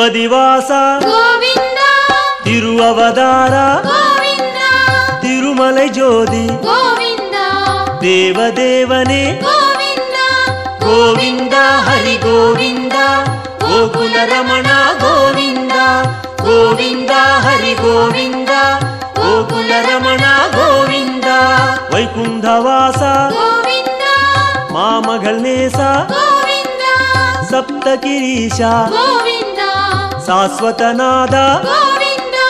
திருப்பதிவாச கோவிந்தா திருஅவதார கோவிந்தா திருமலை ஜோதி கோவிந்தா தேவதேவனே கோவிந்தா கோவிந்தா ஹரி கோவிந்தா கோகுல ரமண கோவிந்தா கோவிந்தா ஹரி கோவிந்தா கோகுல ரமண கோவிந்தா வைகுண்டவாச கோவிந்தா மாமகள் நேச கோவிந்தா சப்தகிரீஷ கோவிந்தா சாஸ்வதநாத கோவிந்தா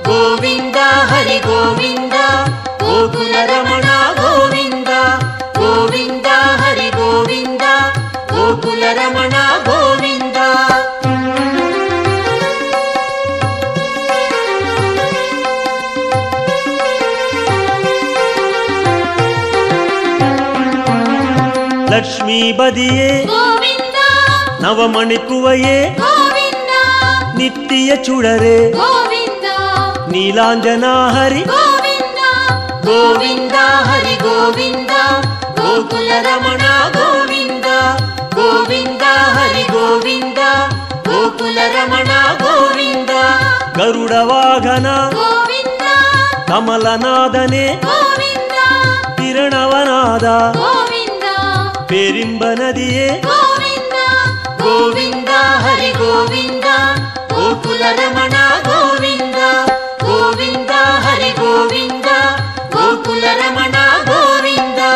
கோவிந்தா ஹரி கோவிந்தா கோகுல ரமண கோவிந்தா கோவிந்தா ஹரி கோவிந்தா கோகுல ரமண கோவிந்தா லக்ஷ்மிபதியே கோவிந்தா நவமணிக்குவையே கோவிந்தா நித்திய சுடரே கோவிந்தா நீலாஞ்சனா ஹரி கோவிந்தா கோவிந்தா ஹரி கோவிந்தா கோகுல ரமண கோவிந்தா கோவிந்தா ஹரி கோவிந்தா கோகுல ரமண கோவிந்தா கருட வாகன கோவிந்தா கமலநாதனே கோவிந்தா பிரணவநாத கோவிந்தா பேரின்ப நதியே கோவிந்தா கோவிந்தா ஹரி கோவிந்தா கோகுல ரமண கோவிந்தா கோவிந்தா ஹரி கோவிந்தா கோகுல ரமண கோவிந்தா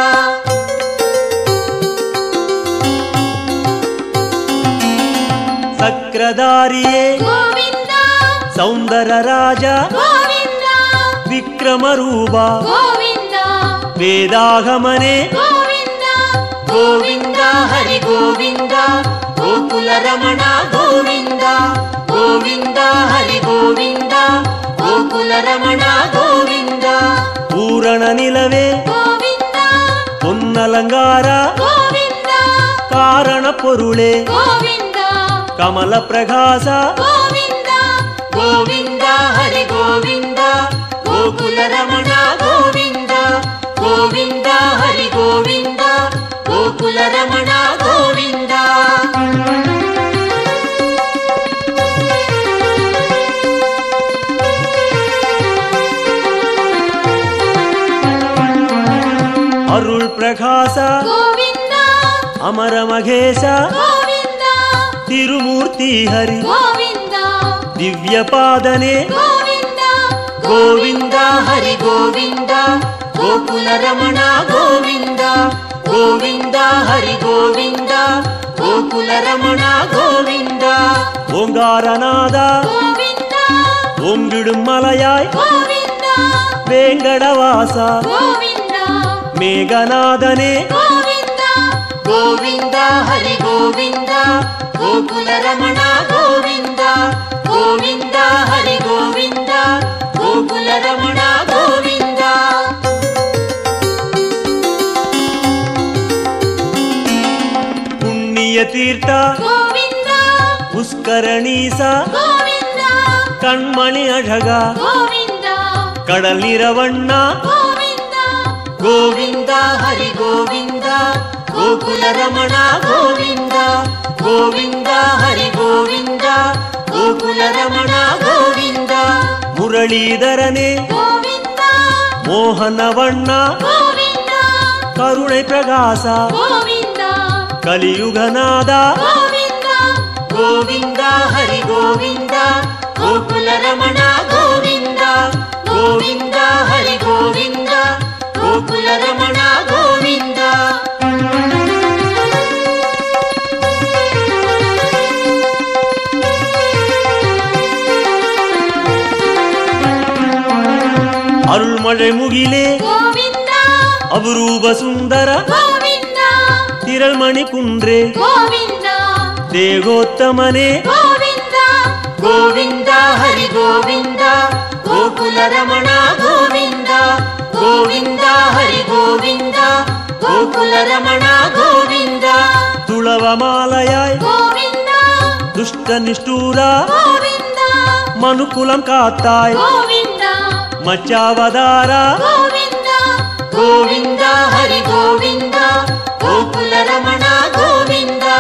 சக்கரதாரியே கோவிந்தா சௌந்தர ராஜா கோவிந்தா விக்ரமரூபா கோவிந்தா வேதாகமனே கோவிந்தா கோவிந்தா ஹரி கோவிந்தா கோகுல ரமண கோவிந்தா கோவிந்தா ஹரி கோவிந்தா கோகுல ரமண கோவிந்தா பூரண நிலவே கோவிந்தா பொன்னலங்கார கோவிந்தா காரண பொருளே கோவிந்தா கமல பிரகாச கோவிந்தா கோவிந்தா ஹரி கோவிந்தா கோகுல ரமண கோவிந்தா கோவிந்தா ஹரி கோவிந்தா கோகுல ரமண கோவிந்தா அருள் பிரகாச கோவிந்தா அமர மகேச கோவிந்தா திருமூர்த்தி ஹரி கோவிந்தா திவ்ய பாதனே கோவிந்தா கோவிந்தா ஹரி கோவிந்தா கோகுல ரமண கோவிந்தா கோவிந்தா ஹரி கோவிந்தா கோகுல ரமண கோவிந்தா ஓங்காரநாதா கோவிந்தா ஓங்கிடும் மலையாய் கோவிந்தா வேங்கடவாசா கோவிந்தா மேகநாதனே கோவிந்தா கோவிந்தா ஹரி கோவிந்தா கோகுல ரமண கோவிந்தா கோவிந்தா ஹரி கோவிந்தா கோகுல ரமண கோவிந்தா புண்ணிய தீர்த்தா கோவிந்தா புஷ்கரணீசா கோவிந்தா கண்மணி அழகா கோவிந்தா கடல் நிறவண்ணா கோவிந்தா கோவிந்தா ஹரி கோவிந்தா கோகுல ரமண கோவிந்தா கோவிந்தா ஹரி கோவிந்தா கோகுல ரமண கோவிந்தா முரளீதரனே கோவிந்தா மோகனவண்ணா கோவிந்தா கருணை பிரகாசா கோவிந்தா கலியுகநாதா கோவிந்தா கோவிந்தா ஹரி கோவிந்தா கோகுல ரமண கோவிந்தா கோவிந்தா ஹரி கோவிந்தா கோகுல ரமண கோவிந்தா அருள்மழை முகிலே கோவிந்தா அபரூப சுந்தர கோவிந்தா திரள்மணி குன்றே கோவிந்தா தேகோத்தமனே கோவிந்தா கோவிந்தா ஹரி கோவிந்தா கோகுல ரமண கோவிந்தா கோவிந்தா ஹரி கோவிந்தா கோகுல ரமண கோவிந்தா துளவமாலையாய் கோவிந்தா துஷ்ட நிஷ்டூரா கோவிந்தா மனுக்குலம் காத்தாய் கோவிந்தா மச்சாவதாரா கோவிந்தா கோவிந்தா ஹரி கோவிந்தா கோகுல ரமண கோவிந்தா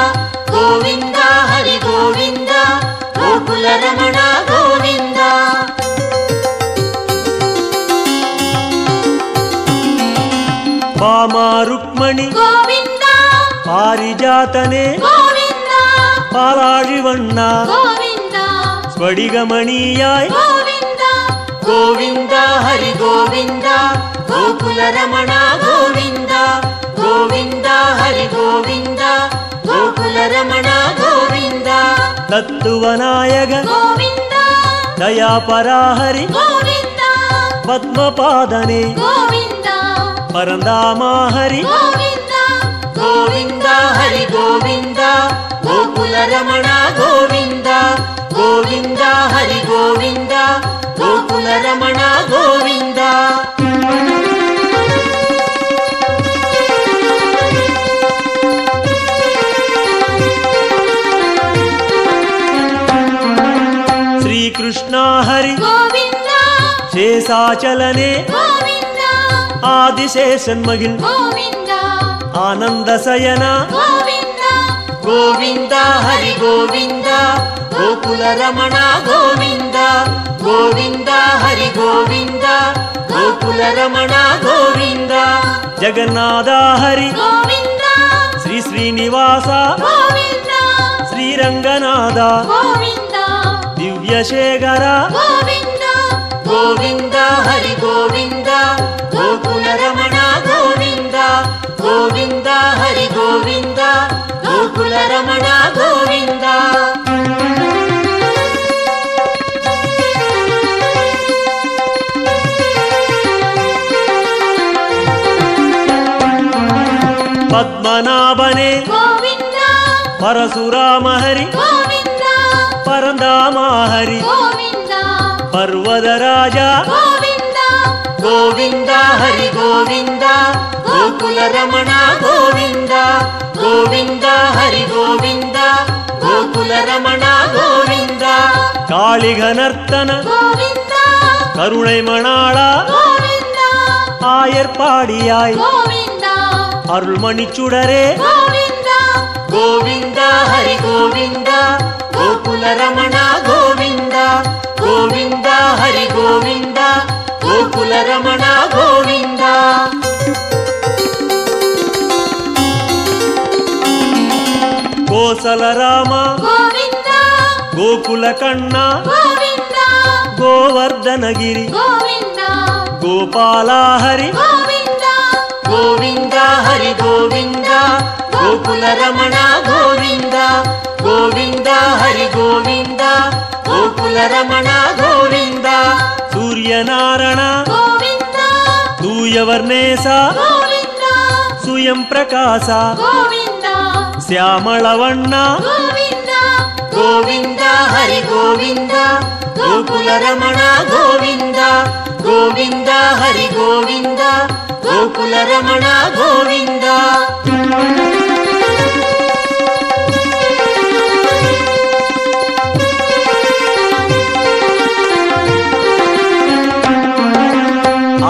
கோவிந்தா ஹரி கோவிந்தா ಗೋಕುಲ ರಮಣ ಗೋವಿಂದ. ಭಾಮ ರುಕ್ಮಣಿ ಗೋವಿಂದ ಪಾರಿಜಾತನೆ ಗೋವಿಂದ ಪಾಲಾழிವಣ್ಣ ಗೋವಿಂದ ಸ್ಫಟಿಕಮಣಿಯಾಯ್ ಗೋವಿಂದ ಗೋವಿಂದ ಹರಿ ಗೋವಿಂದ ಗೋಕುಲ ರಮಣ ಗೋವಿಂದ ಗೋವಿಂದ ಹರಿ ಗೋವಿಂದ ಗೋಕುಲ ರಮಣ ಗೋವಿಂದ. ತತ್ವನಾಯಕ ಗೋವಿಂದ ದಯಾಪರಾ ಹರಿ ಗೋವಿಂದ ಪದ್ಮಪಾದನೆ ಗೋವಿಂದ ಪರಂಧಾಮ ಹರಿ ಗೋವಿಂದ ಗೋವಿಂದ ಹರಿ ಗೋವಿಂದ ಗೋಕುಲ ರಮಣ ಗೋವಿಂದ ಗೋವಿಂದ ಹರಿ ಗೋವಿಂದ ಗೋಕುಲ ರಮಣ ಗೋವಿಂದ. ಶ್ರೀಕೃಷ್ಣ ಹರಿ ಗೋವಿಂದ ಶೇಷಾಚಲನೆ ಗೋವಿಂದ ಆದಿಶೇಷನ್ಮಗಿಲ್ ಗೋವಿಂದ ಆನಂದ ಸಯನ ಗೋವಿಂದ ಗೋವಿಂದ ಹರಿ ಗೋವಿಂದ ಗೋಕುಲ ರಮಣ ಗೋವಿಂದ ಗೋವಿಂದ ಹರಿ ಗೋವಿಂದ ಗೋಕುಲ ರಮಣ ಗೋವಿಂದ. ಜಗನ್ನಾಥ ಹರಿ ಗೋವಿಂದ ಶ್ರೀ ಶ್ರೀನಿವಾಸ ಗೋವಿಂದ ಶ್ರೀರಂಗನಾಥ ಗೋವಿಂದ ದಿವ್ಯಶೇಖರ ಗೋವಿಂದ ಗೋವಿಂದ ಹರಿ ಗೋವಿಂದ ಗೋಕುಲ ರಮಣ ಗೋವಿಂದ ಗೋವಿಂದ ಹರಿ ಗೋವಿಂದ ಗೋಕುಲ ರಮಣ ಗೋವಿಂದ. ಪದ್ಮನಾಭನೆ ಗೋವಿಂದ ಪರಶುರಾಮ ಹರಿ ಗೋವಿಂದ ಪರಂಧಾಮ ಹರಿ ಗೋವಿಂದ ಪರ್ವತ ರಾಜ ಗೋವಿಂದ ಗೋವಿಂದ ಹರಿ ಗೋವಿಂದ ಗೋಕುಲ ರಮಣ ಗೋವಿಂದ ಗೋವಿಂದ ಹರಿ ಗೋವಿಂದ ಗೋಕುಲ ರಮಣ ಗೋವಿಂದ. ಕಾಳಿಘನರ್ತನ ಗೋವಿಂದ கருணை மணாள ಗೋವಿಂದ ஆயர்பாடியாய் ಗೋವಿಂದ அருள்மணிச்சுடரே ಗೋವಿಂದ ಗೋವಿಂದ ಹರಿ ಗೋವಿಂದ ಗೋಕುಲ ರಮಣ ಗೋವಿಂದ ಗೋವಿಂದ ಹರಿ ಗೋವಿಂದ ಗೋಕುಲ ರಮಣ ಗೋವಿಂದ. கோசல ராம ಗೋವಿಂದ ಗೋಕುಲ ಕಣ್ಣ ಗೋವಿಂದ ಗೋವರ್ಧನಗಿರಿ ಗೋವಿಂದ ಗೋಪಾಲ ಹರಿ ಗೋವಿಂದ ಗೋವಿಂದ ಹರಿ ಗೋವಿಂದ ಗೋಕುಲ ರಮಣ ಗೋವಿಂದ ಗೋವಿಂದ ಹರಿ ಗೋವಿಂದ ಗೋಕುಲ ರಮಣ ಗೋವಿಂದ. ಸೂರ್ಯನಾರಾಯಣ ಗೋವಿಂದ ತೂಯವರ್ಣೇಶ ಗೋವಿಂದ ಸುಯಂ ಪ್ರಕಾಶ ಗೋವಿಂದ ಶ್ಯಾಮಳವಣ್ಣ ಗೋವಿಂದ ಗೋವಿಂದ ಹರಿ ಗೋವಿಂದ ಗೋಕುಲ ರಮಣ ಗೋವಿಂದ ಗೋವಿಂದ ಹರಿ ಗೋವಿಂದ ಗೋಕುಲ ರಮಣ ಗೋವಿಂದ.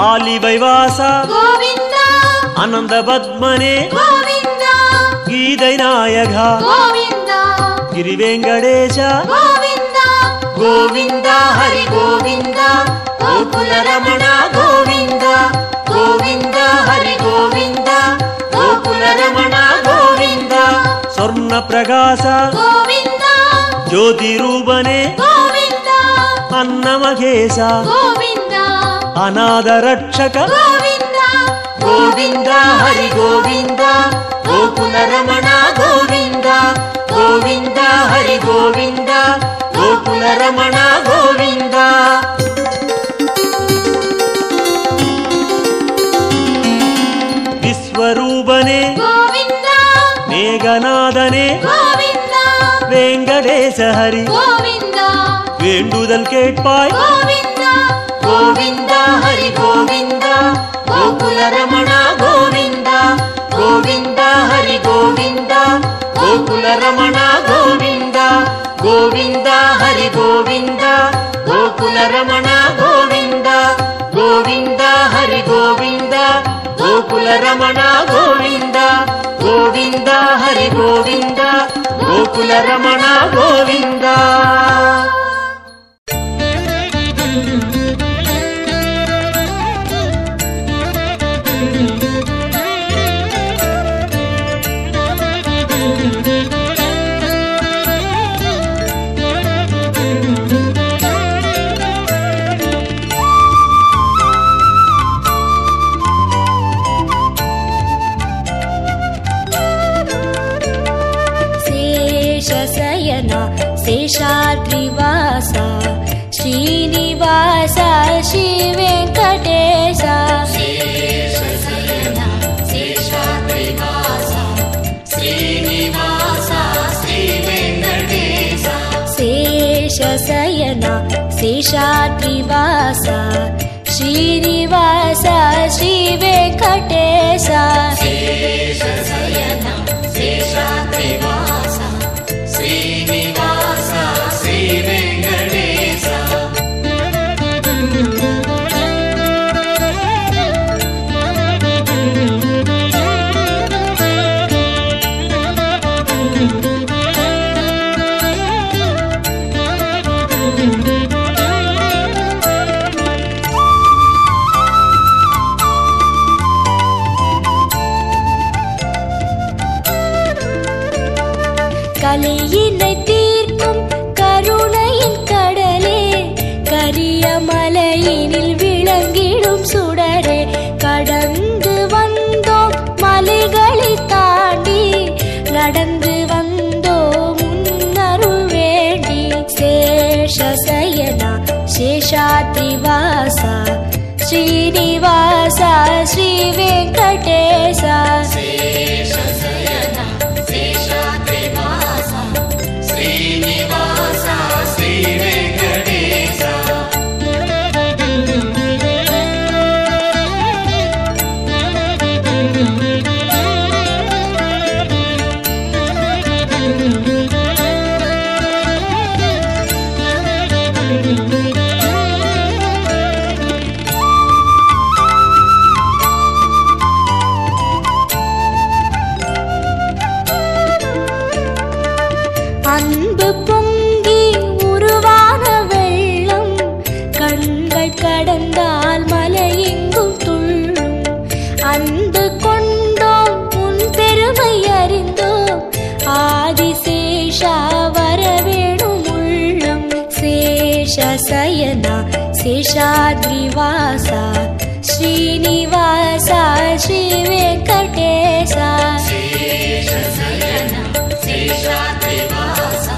ಆಲಿ ವೈವಾಸ ಗೋವಿಂದ ಆನಂದ ಪದ್ಮನೆ ಗೋವಿಂದ ಗೀದೈ ನಾಯಕ ಗೋವಿಂದ ಗಿರಿ ವೆಂಕಟೇಶ ಗೋವಿಂದ ಗೋವಿಂದ ಹರಿ ಗೋವಿಂದ ಗೋಕುಲ ರಮಣ ಗೋವಿಂದ ಗೋವಿಂದ ಹರಿ ಗೋವಿಂದ ಗೋಕುಲ ರಮಣ ಗೋವಿಂದ. ಸ್ವರ್ಣ ಪ್ರಕಾಶ ಗೋವಿಂದ ಜ್ಯೋತಿ ರೂಪನೆ ಗೋವಿಂದ ಅನ್ನಮಹೇಶ ಗೋವಿಂದ ಅನಾಥ ರಕ್ಷಕ ಗೋವಿಂದ ಗೋವಿಂದ ಹರಿ ಗೋವಿಂದ ಗೋಕುಲ ರಮಣ ಗೋವಿಂದ ಗೋವಿಂದ ಹರಿ ಗೋವಿಂದ ಗೋಕುಲ ರಮಣ ಗೋವಿಂದ. ವಿಶ್ವರೂಪನೆ ಗೋವಿಂದ ಮೇಘನಾದನೆ ಗೋವಿಂದ ವೆಂಕಟೇಶ ಹರಿ ಗೋವಿಂದ வேண்டுதல் கேட்பாய் ಗೋವಿಂದ ಗೋವಿಂದ ಹರಿ ಗೋವಿಂದ ಗೋಕುಲ ರಮಣ ಗೋವಿಂದ ಗೋವಿಂದ ಹರಿ ಗೋವಿಂದ ಗೋಕುಲ ರಮಣ ಗೋವಿಂದ ಗೋವಿಂದ ಹರಿ ಗೋವಿಂದ ಗೋಕುಲ ರಮಣ ಗೋವಿಂದ ಗೋವಿಂದ ಹರಿ ಗೋವಿಂದ ಗೋಕುಲ ರಮಣ ಗೋವಿಂದ ಗೋವಿಂದ ಹರಿ ಗೋವಿಂದ ಗೋಕುಲ ಗೋಕುಲ ರಮಣ ಗೋವಿಂದ. ಶೇಷಾದ್ರಿವಾಸ ಶ್ರೀನಿವಾಸ ಶ್ರೀ ವೆಂಕಟೇಶ. ಶೇಷಶಯನ ಶೇಷಾದ್ರಿವಾಸ ಶ್ರೀನಿವಾಸ ಶ್ರೀ ವೆಂಕಟೇಶ. ಶೇಷಶಯನ ಶೇಷಾದ್ರಿವಾಸ ಶ್ರೀನಿವಾಸ ಶ್ರೀ ವೆಂಕಟೇಶ. ಶೇಷಶಯನ ಶೇಷಾದ್ರಿವಾಸ ಶ್ರೀನಿವಾಸ ಶ್ರೀ ವೆಂಕಟೇಶ. கலியினை தீர்க்கும் கருணையின் கடலே, கரிய மலையினில் விளங்கிடும் சுடரே. கடந்து வந்தோம் மலைகளை தாண்டி, நடந்து வந்தோம் முன்னருள் வேண்டி. சேஷசயனா சேஷாத்ரிவாசா ஸ்ரீனிவாசா ஸ்ரீ வெங்கடேசா. சேஷசயனா சேஷாத்ரிவாசா ஸ்ரீனிவாசா ஸ்ரீ வெங்கடேசா. அன்பு பொங்கி உருவான வெள்ளம், கண்கள் கடந்தால் மலையெங்கும் துள்ளும். அன்பு கொண்டோம் உன் பெருமை அறிந்தோம், ஆதிசேஷா வரவேணும் உள்ளம். சேஷசயனா சேஷாத்ரிவாசா ஸ்ரீனிவாசா ஸ்ரீ வெங்கடேசா. சேஷசயனா சேஷாத்ரிவாசா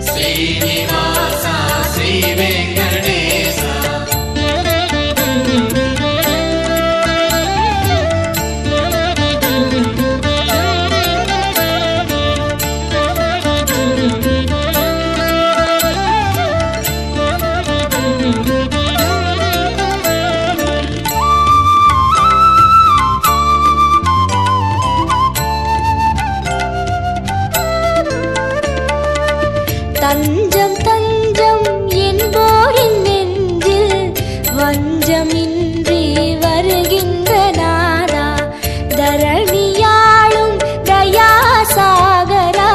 ஸ்ரீனிவாசா ஸ்ரீ வெங்கடேசா. தஞ்சம் தஞ்சம் என்போரின் நெஞ்சில் வஞ்சமின்றி வருகின்ற நாதா, தரணியாளும் தயாசாகரா,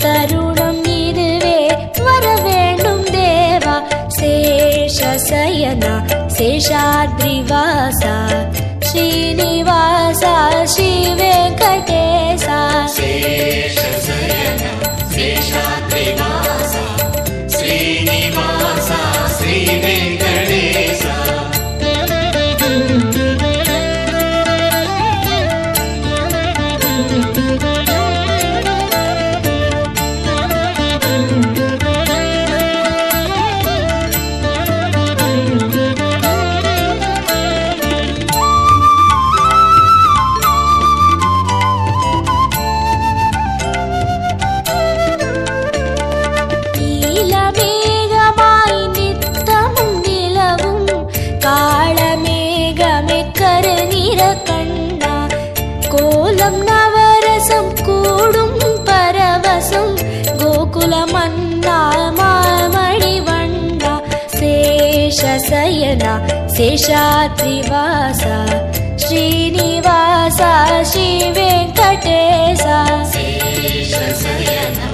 தருணம் இதுவே வரவேண்டும் தேவா. சேஷசயனா சேஷாத்ரிவாசா ஸ்ரீனிவாசா ஸ்ரீ வெங்கடேசா. சேஷசயனா சேஷாத்ரிவாசா ஸ்ரீனிவாசா ஸ்ரீ வெங்கடேசா. கோலம் நவரசம் கூடும் பரவசம், கோகுல மன்னா மாமணி வண்ணா. சேஷசயனா சேஷாத்ரிவாசா ஸ்ரீனிவாசா ஸ்ரீ வெங்கடேசா. சேஷசயனா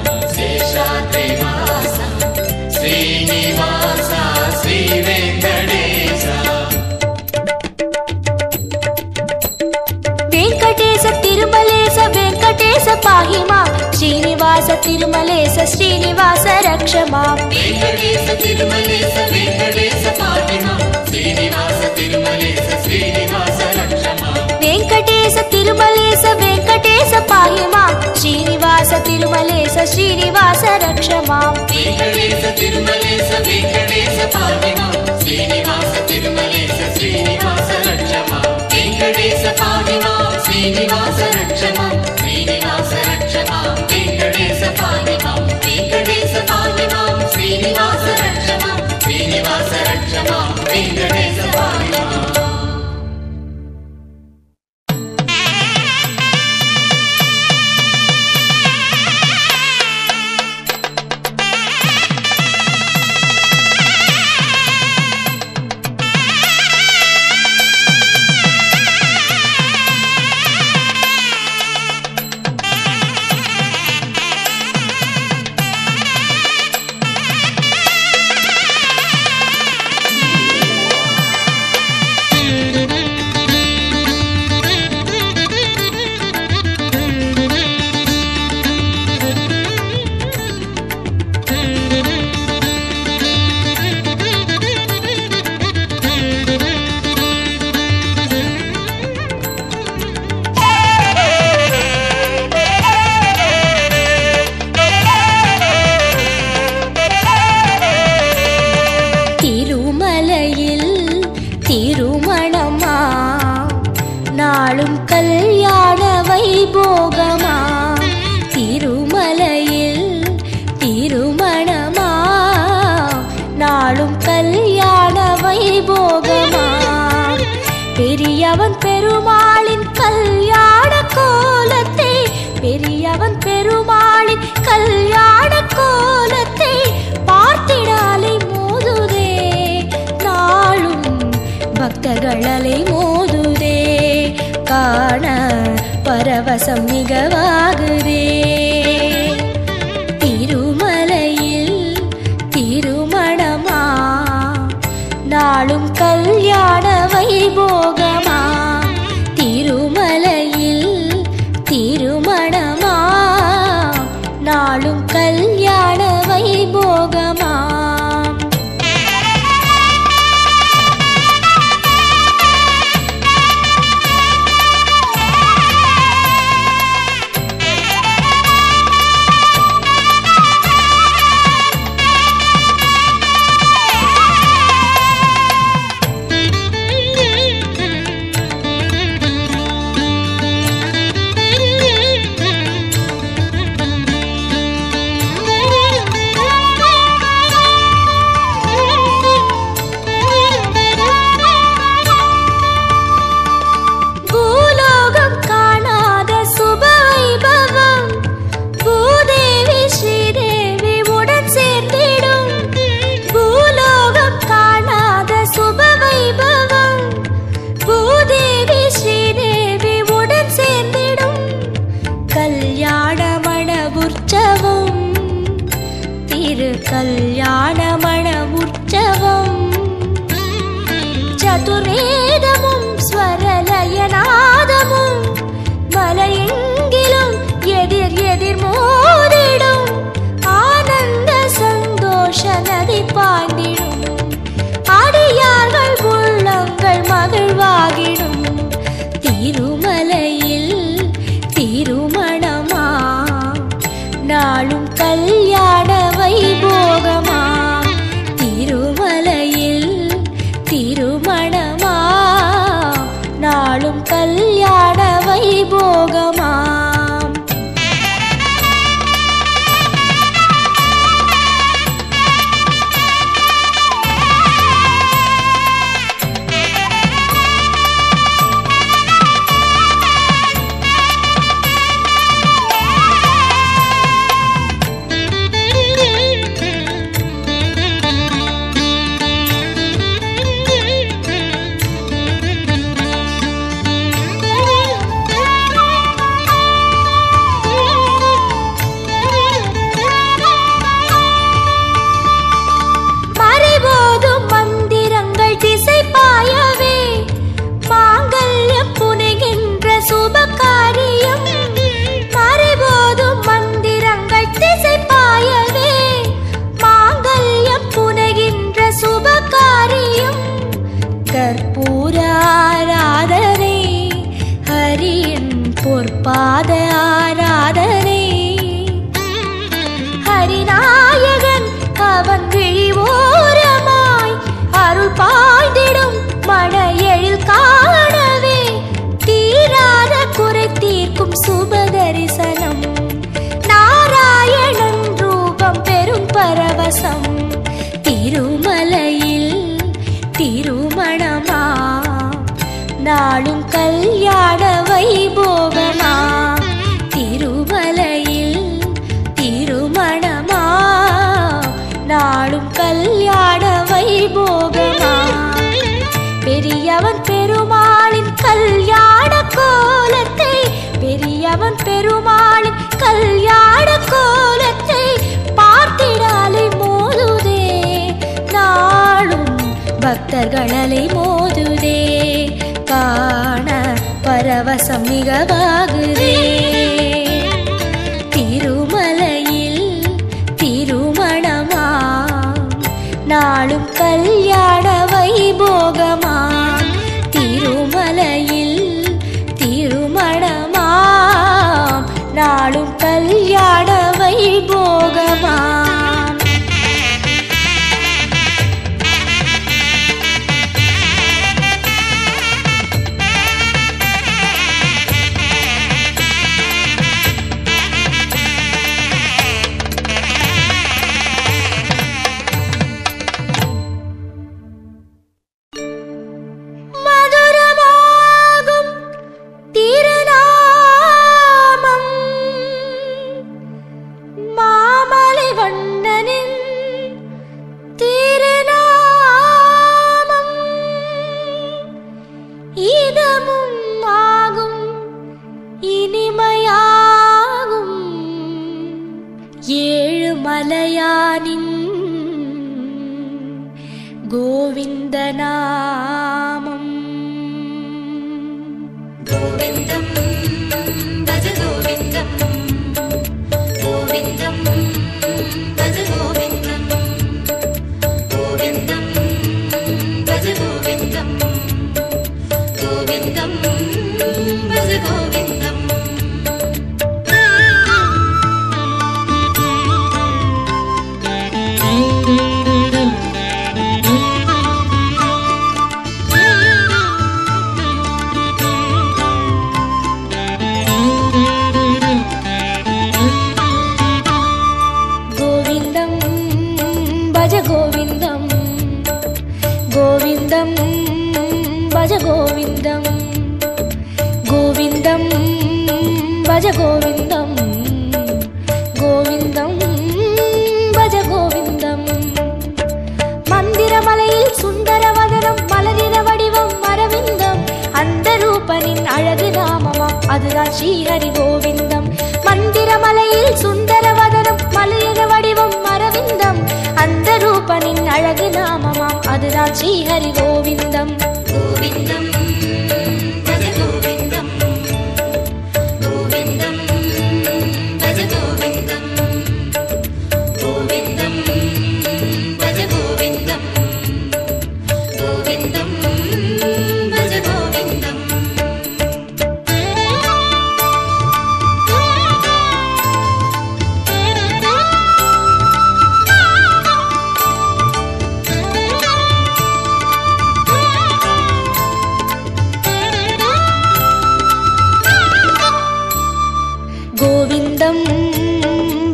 తిరుమలేశ శ్రీనివాస రక్ష మాం వెంకటేశ తిరుమలేశ వెంకటేశ పాహి మాం శ్రీనివాస తిరుమలేశ శ్రీనివాస రక్ష మాం వెంకటేశ తిరుమలేశ వెంకటేశ పాహి మాం శ్రీనివాస తిరుమలేశ శ్రీనివాస రక్ష మాం వెంకటేశ తిరుమలేశ వెంకటేశ పాహి మాం శ్రీనివాస తిరుమలేశ శ్రీనివాస రక్ష మాం వెంకటేశ పాహి మాం శ్రీనివాస రక్ష మాం శ్రీనివాస రక్ష మాం వెంకటేశ పాహి మాం వెంకటేశ పాహి మాం శ్రీనివాస రక్ష మాం శ్రీనివాస రక్ష మాం వెంకటేశ పాహి మాం பெரியவன் பெருமாளின் கல்யாண கோலத்தை பெரியவன் பெருமாளின் கல்யாண கோலத்தை பார்த்திடாலை மோதுதே நாளும் பக்தர்களலை மோதுதே காண பரவசம் மிகவாகுதே திருமலையில் திருமணமா நாளும் கல்யாண வைபோகமா திருமலையில் திருமணமா நாளும் கல்யாண வைபோகமா கல்யாணமண உற்சவம் சதுர்வேதமும் ஸ்வரலயநாதமும் மலையெங்கிலும் எதிர் எதிர் மோதிடும் ஆனந்த சந்தோஷ நதி பாய்ந்திடும் அடியார்கள் உள்ளங்கள் மகிழ்வாகிடும் திருமலையில் திருமணமா நாளும் கல்யாண வைபோகமா திருமலையில் திருமணமா நாளும் கல்யாண வைபோகமா பாத ஆராதனை. ஹரிநாயகன் அவன் விழிவோரமாய் அருள் பாய்ந்திடும் மன எழில் காணவே தீராத குறை தீர்க்கும் சுப தரிசனம். நாராயணன் ரூபம் பெரும் பரவசம். திருமலையில் திருமணமா நாளும் கல்யாண வைபோகமா. திருமலையில் திருமணமா நாளும் கல்யாண வைபோகமா. பெரியவன் பெருமாளின் கல்யாண கோலத்தை பெரியவன் பெருமாளின் கல்யாண கோலத்தை பார்த்திடாலை மோதுதே. நாளும் பக்தர்களலை மோதுதே. காண பரவசம் மிகவாகுதே. திருமலையில் திருமணமா நாளும் கல்யாண வைபோகமா. திருமலையில் திருமணமா நாளும் கல்யாண வைபோகமா. மலையானின் கோவிந்த நாமம். கோவிந்தம் பஜ கோவிந்தம் கோவிந்தம் பஜ கோவிந்தம் கோவிந்தம் பஜ கோவிந்தம் கோவிந்தம் பஜ கோவிந்தம். கோவிந்தம் பஜ கோவிந்தம் கோவிந்தம் பஜ கோவிந்தம் கோவிந்தம் பஜ கோவிந்தம். மந்திரமலையில் சுந்தரவதனம் மலரின வடிவம் அரவிந்தம். அந்த ரூபனின் அழகு நாமமாம் அதுதான் ஸ்ரீஹரி கோவிந்தம். மந்திரமலையில் சுந்தரவதனம் மலரின வடிவம் அரவிந்தம். அந்த ரூபனின் அழகு நாமமாம் அதுதான் ஸ்ரீஹரி கோவிந்தம். கோவிந்தம் பஜ கோவிந்தம் கோவிந்தம் பஜ கோவிந்தம் கோவிந்தம் பஜ கோவிந்தம் கோவிந்தம் பஜ கோவிந்தம். கோவிந்தம்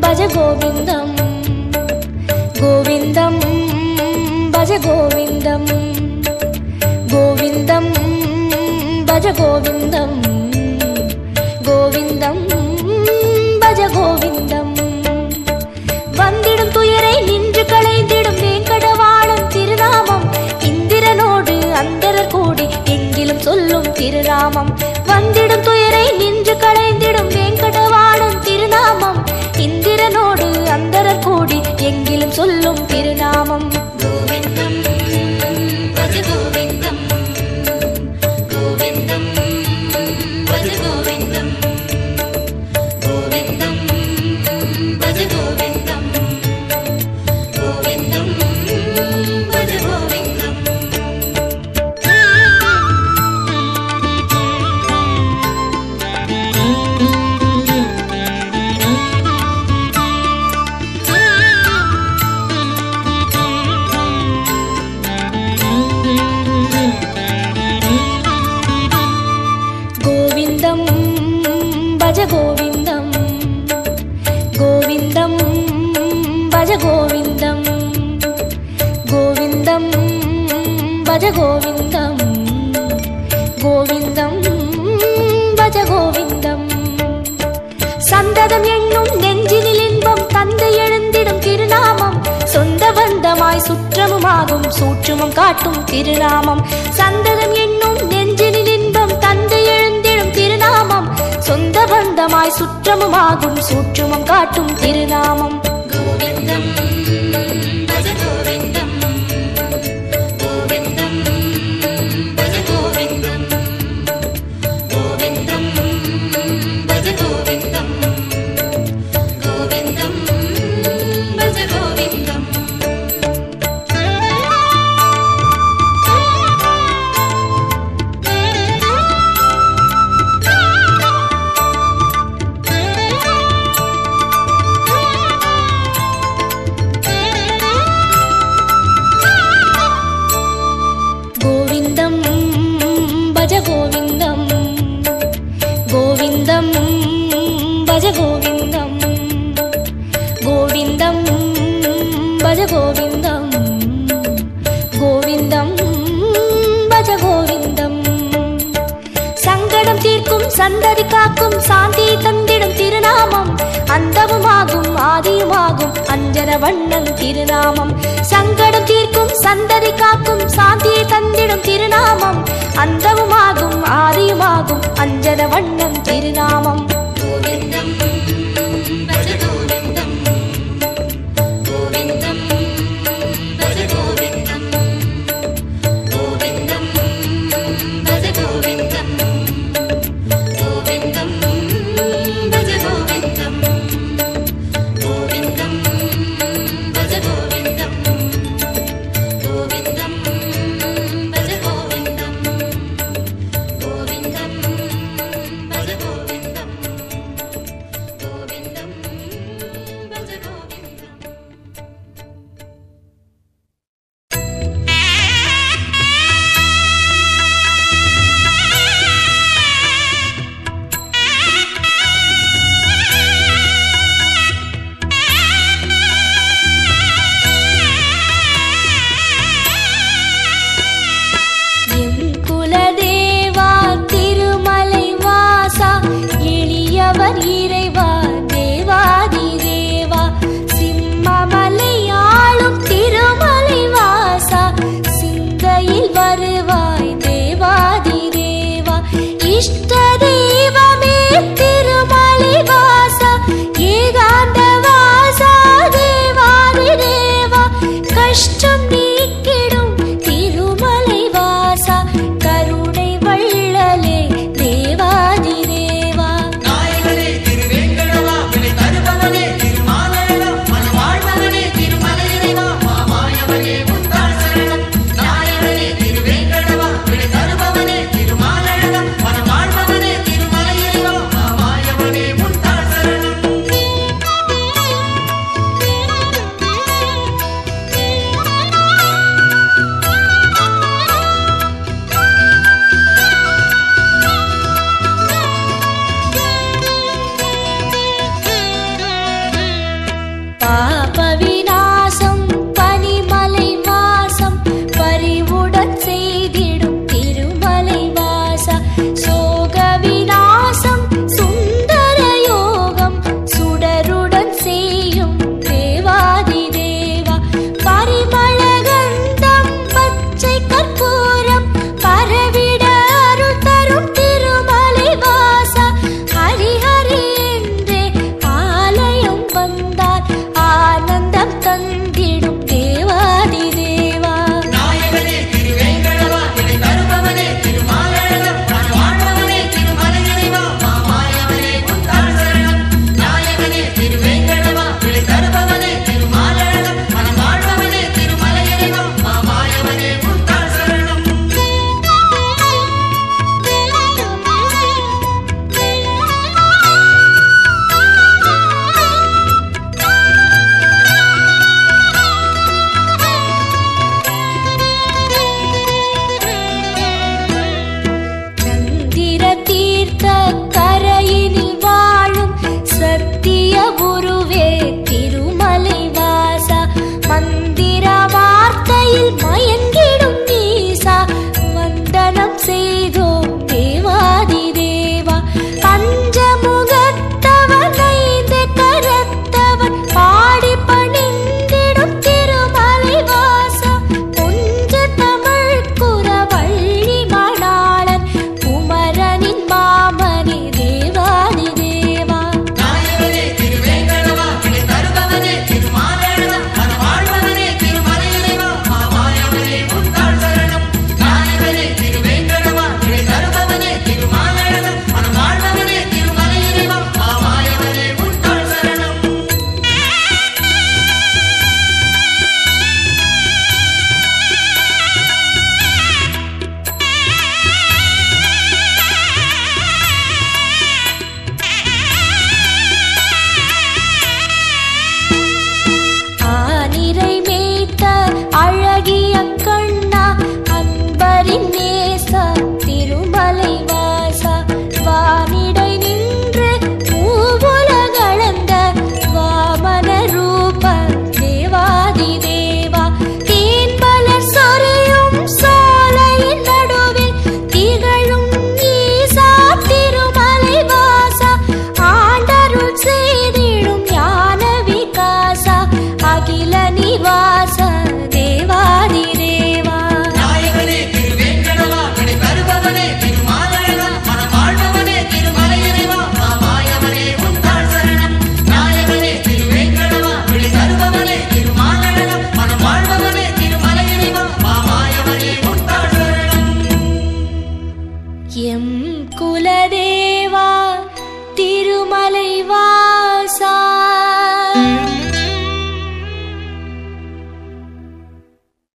பஜ கோவிந்தம் கோவிந்தம் பஜ கோவிந்தம் கோவிந்தம் பஜ கோவிந்தம் கோவிந்தம் பஜ கோவிந்தம். வந்திடும் துயரை நின்று களைந்திடும் வேங்கடவாளன் திருநாமம். இந்திரனோடு அந்தரர் கூடி எங்கிலும் சொல்லும் திருநாமம். வந்திடும் துயரை நின்று களைந்திடும் வேங்கடவாளன் திருநாமம். இந்திரனோடு அந்தரர் கூடி எங்கிலும் சொல்லும் திருநாமம். கோவிந்தம் பஜ கோவிந்தம் கோவிந்தம் பஜ கோவிந்தம் கோவிந்தம் பஜ கோவிந்தம் கோவிந்தம் பஜ கோவிந்தம். பஜ கோவிந்தம் கோவிந்தம் பஜ கோவிந்தம். சந்ததம் என்னும் நெஞ்சினில் இன்பம் தந்தை எழுந்திடும் திருநாமம், சொந்த பந்தமாய் சுற்றமுமாகும் சூற்றுமம் காட்டும் திருநாமம். சந்ததம் என்னும் நெஞ்சினில் இன்பம் தந்தை எழுந்திடும் திருநாமம், சொந்த பந்தமாய் சுற்றமுமாகும் சூற்றுமம் காட்டும் திருநாமம். கோவிந்தம் பஜ கோவிந்தம் கோவிந்தம் பஜ கோவிந்தம் கோவிந்தம் பஜ கோவிந்தம் கோவிந்தம் பஜ கோவிந்தம். கோவிந்தம் பஜ கோவிந்தம் கோவிந்தம் பஜ கோவிந்தம் கோவிந்தம் பஜ கோவிந்தம் கோவிந்தம் பஜ கோவிந்தம். சங்கடம் தீர்க்கும் சந்ததி காக்கும் சாந்தி தந்திடும் திருநாமம், அந்தமுமாகும் ஆதியுமாகும் அஞ்சன வண்ணன் திருநாமம். சங்கடம் தீர்க்கும் சந்ததி காக்கும் சாந்தி